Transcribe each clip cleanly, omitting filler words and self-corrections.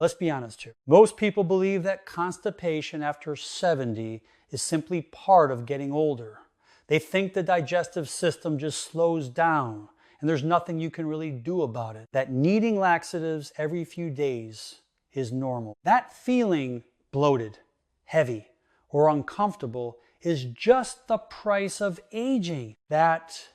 Let's be honest here. Most people believe that constipation after 70 is simply part of getting older. They think the digestive system just slows down and there's nothing you can really do about it. That needing laxatives every few days is normal. That feeling bloated, heavy, or uncomfortable is just the price of aging. That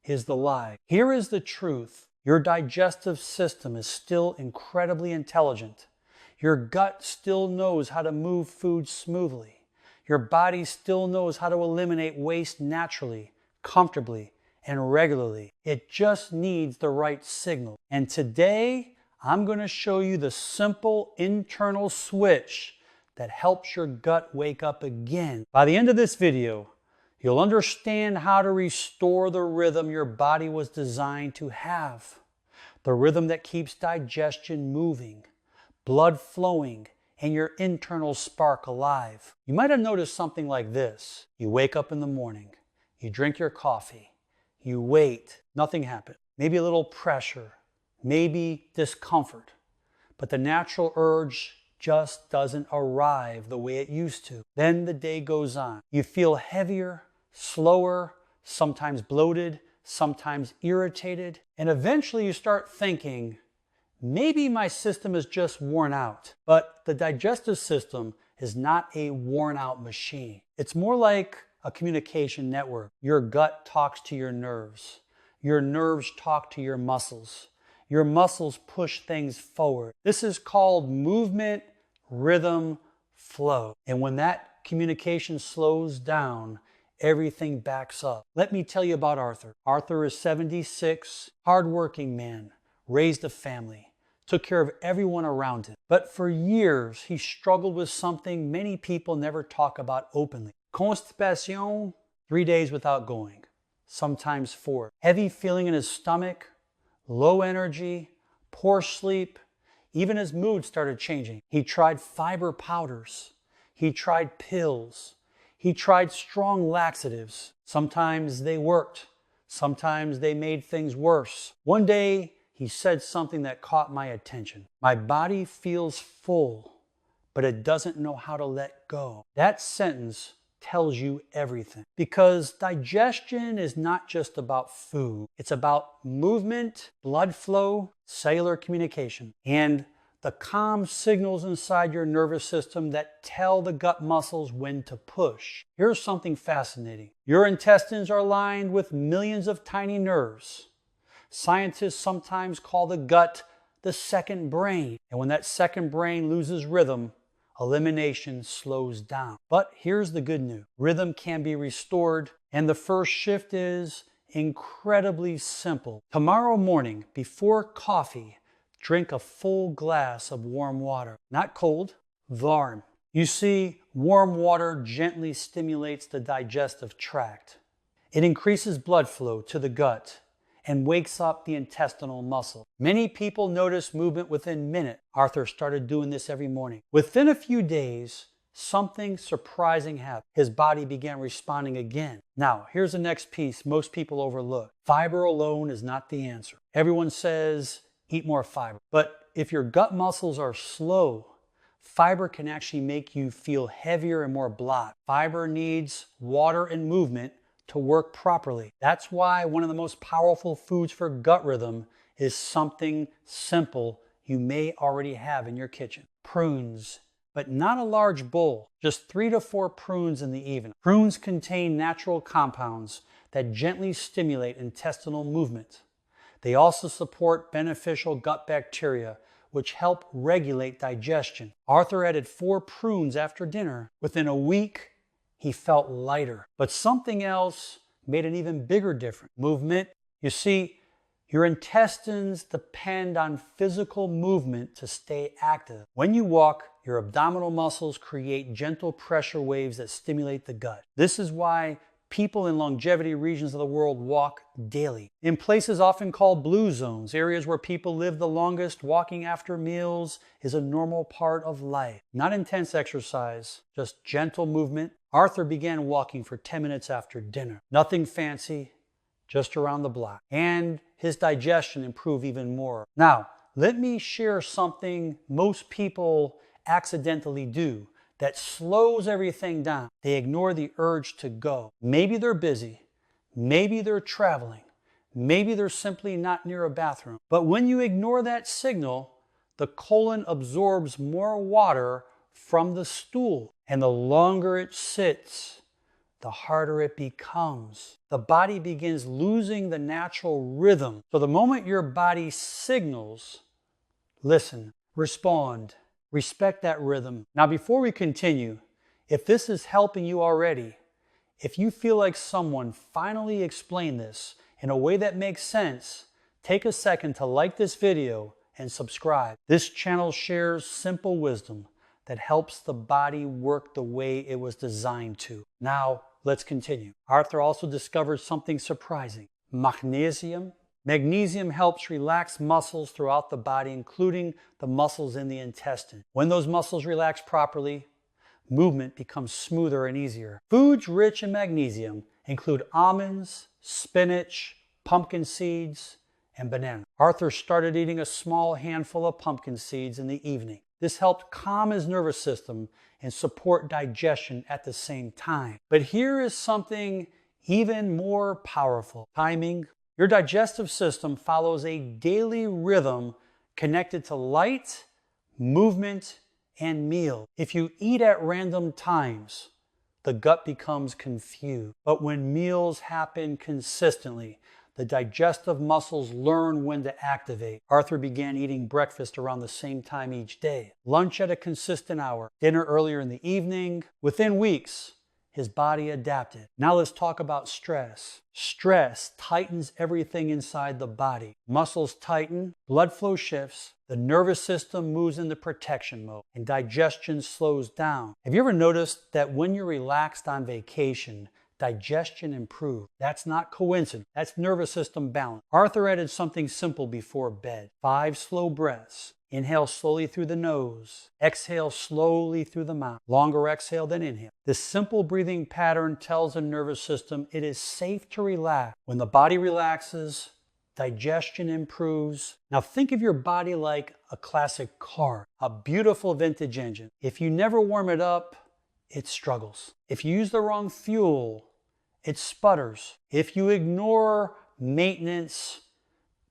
is the lie. Here is the truth. Your digestive system is still incredibly intelligent. Your gut still knows how to move food smoothly. Your body still knows how to eliminate waste naturally, comfortably, and regularly. It just needs the right signal. And today, I'm going to show you the simple internal switch that helps your gut wake up again. By the end of this video, you'll understand how to restore the rhythm your body was designed to have. The rhythm that keeps digestion moving, blood flowing, and your internal spark alive. You might have noticed something like this. You wake up in the morning, you drink your coffee, you wait, nothing happens. Maybe a little pressure, maybe discomfort, but the natural urge just doesn't arrive the way it used to. Then the day goes on. You feel heavier, slower, sometimes bloated, sometimes irritated, and eventually you start thinking, maybe my system is just worn out. But the digestive system is not a worn out machine. It's more like a communication network. Your gut talks to your nerves. Your nerves talk to your muscles. Your muscles push things forward. This is called movement, rhythm, flow. And when that communication slows down, everything backs up. Let me tell you about Arthur. Arthur is 76, hardworking man, raised a family, took care of everyone around him. But for years, he struggled with something many people never talk about openly. Constipation, 3 days without going, sometimes 4. Heavy feeling in his stomach, low energy, poor sleep. Even his mood started changing. He tried fiber powders. He tried pills. He tried strong laxatives. Sometimes they worked. Sometimes they made things worse. One day, he said something that caught my attention. My body feels full, but it doesn't know how to let go. That sentence tells you everything. Because digestion is not just about food. It's about movement, blood flow, cellular communication, and the calm signals inside your nervous system that tell the gut muscles when to push. Here's something fascinating. Your intestines are lined with millions of tiny nerves. Scientists sometimes call the gut the second brain. And when that second brain loses rhythm, elimination slows down. But here's the good news. Rhythm can be restored, and the first shift is incredibly simple. Tomorrow morning, before coffee, drink a full glass of warm water. Not cold, warm. You see, warm water gently stimulates the digestive tract. It increases blood flow to the gut and wakes up the intestinal muscle. Many people notice movement within minutes. Arthur started doing this every morning. Within a few days, something surprising happened. His body began responding again. Now, here's the next piece most people overlook. Fiber alone is not the answer. Everyone says, eat more fiber. But if your gut muscles are slow, fiber can actually make you feel heavier and more blocked. Fiber needs water and movement to work properly. That's why one of the most powerful foods for gut rhythm is something simple you may already have in your kitchen. Prunes, but not a large bowl, just 3 to 4 prunes in the evening. Prunes contain natural compounds that gently stimulate intestinal movement. They also support beneficial gut bacteria, which help regulate digestion. Arthur added 4 prunes after dinner. Within a week, he felt lighter. But something else made an even bigger difference. Movement. You see, your intestines depend on physical movement to stay active. When you walk, your abdominal muscles create gentle pressure waves that stimulate the gut. This is why people in longevity regions of the world walk daily. In places often called blue zones, areas where people live the longest, walking after meals is a normal part of life. Not intense exercise, just gentle movement. Arthur began walking for 10 minutes after dinner. Nothing fancy, just around the block. And his digestion improved even more. Now, let me share something most people accidentally do that slows everything down. They ignore the urge to go. Maybe they're busy. Maybe they're traveling. Maybe they're simply not near a bathroom. But when you ignore that signal, the colon absorbs more water from the stool. And the longer it sits, the harder it becomes. The body begins losing the natural rhythm. So the moment your body signals, listen, respond, respect that rhythm. Now, before we continue, if this is helping you already, if you feel like someone finally explained this in a way that makes sense, take a second to like this video and subscribe. This channel shares simple wisdom that helps the body work the way it was designed to. Now, let's continue. Arthur also discovered something surprising: magnesium. Magnesium helps relax muscles throughout the body, including the muscles in the intestine. When those muscles relax properly, movement becomes smoother and easier. Foods rich in magnesium include almonds, spinach, pumpkin seeds, and banana. Arthur started eating a small handful of pumpkin seeds in the evening. This helped calm his nervous system and support digestion at the same time. But here is something even more powerful: timing. Your digestive system follows a daily rhythm connected to light, movement, and meal. If you eat at random times, the gut becomes confused. But when meals happen consistently, the digestive muscles learn when to activate. Arthur began eating breakfast around the same time each day, lunch at a consistent hour, dinner earlier in the evening. Within weeks, his body adapted. Now let's talk about stress. Stress tightens everything inside the body. Muscles tighten, blood flow shifts, the nervous system moves into protection mode, and digestion slows down. Have you ever noticed that when you're relaxed on vacation, digestion improves? That's not coincidence. That's nervous system balance. Arthur added something simple before bed: 5 slow breaths. Inhale slowly through the nose. Exhale slowly through the mouth. Longer exhale than inhale. This simple breathing pattern tells the nervous system it is safe to relax. When the body relaxes, digestion improves. Now think of your body like a classic car, a beautiful vintage engine. If you never warm it up, it struggles. If you use the wrong fuel, it sputters. If you ignore maintenance,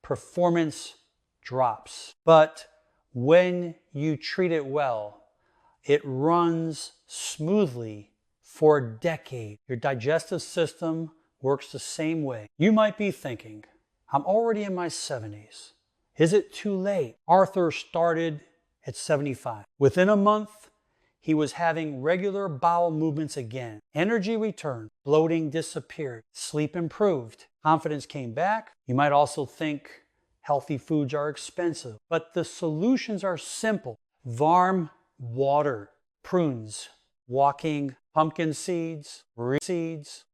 performance drops. But when you treat it well, it runs smoothly for decades. Your digestive system works the same way. You might be thinking, I'm already in my 70s. Is it too late? Arthur started at 75. Within a month, he was having regular bowel movements again. Energy returned. Bloating disappeared. Sleep improved. Confidence came back. You might also think healthy foods are expensive, but the solutions are simple: warm water, prunes, walking, pumpkin seeds,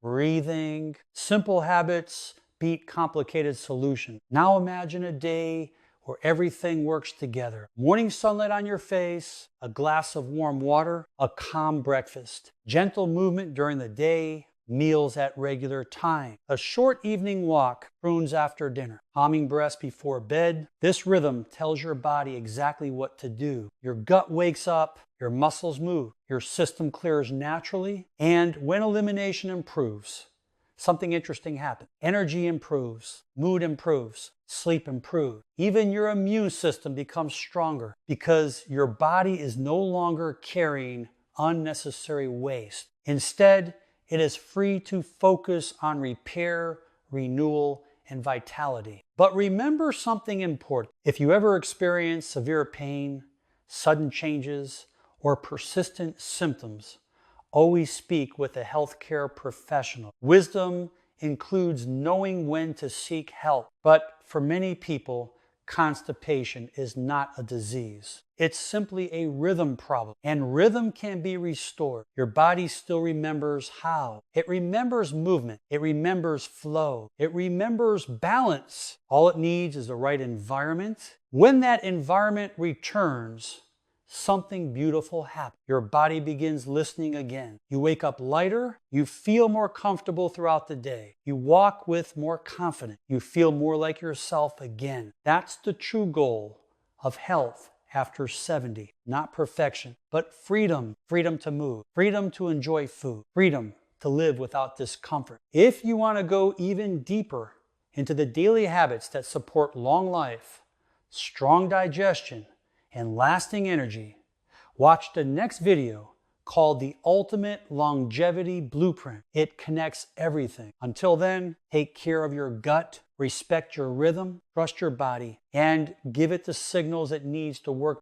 breathing. Simple habits beat complicated solutions. Now imagine a day where everything works together. Morning sunlight on your face, a glass of warm water, a calm breakfast, gentle movement during the day, meals at regular time, a short evening walk, prunes after dinner, calming breaths before bed. This rhythm tells your body exactly what to do. Your gut wakes up, your muscles move, your system clears naturally, and when elimination improves, something interesting happens. Energy improves, mood improves, sleep improves. Even your immune system becomes stronger because your body is no longer carrying unnecessary waste. Instead, it is free to focus on repair, renewal, and vitality. But remember something important. If you ever experience severe pain, sudden changes, or persistent symptoms, always speak with a healthcare professional. Wisdom includes knowing when to seek help. But for many people, constipation is not a disease. It's simply a rhythm problem, and rhythm can be restored. Your body still remembers how. It remembers movement. It remembers flow. It remembers balance. All it needs is the right environment. When that environment returns, something beautiful happens. Your body begins listening again. You wake up lighter. You feel more comfortable throughout the day. You walk with more confidence. You feel more like yourself again. That's the true goal of health after 70. Not perfection, but freedom. Freedom to move, freedom to enjoy food, freedom to live without discomfort. If you want to go even deeper into the daily habits that support long life, strong digestion, and lasting energy, watch the next video called The Ultimate Longevity Blueprint. It connects everything. Until then, take care of your gut, respect your rhythm, trust your body, and give it the signals it needs to work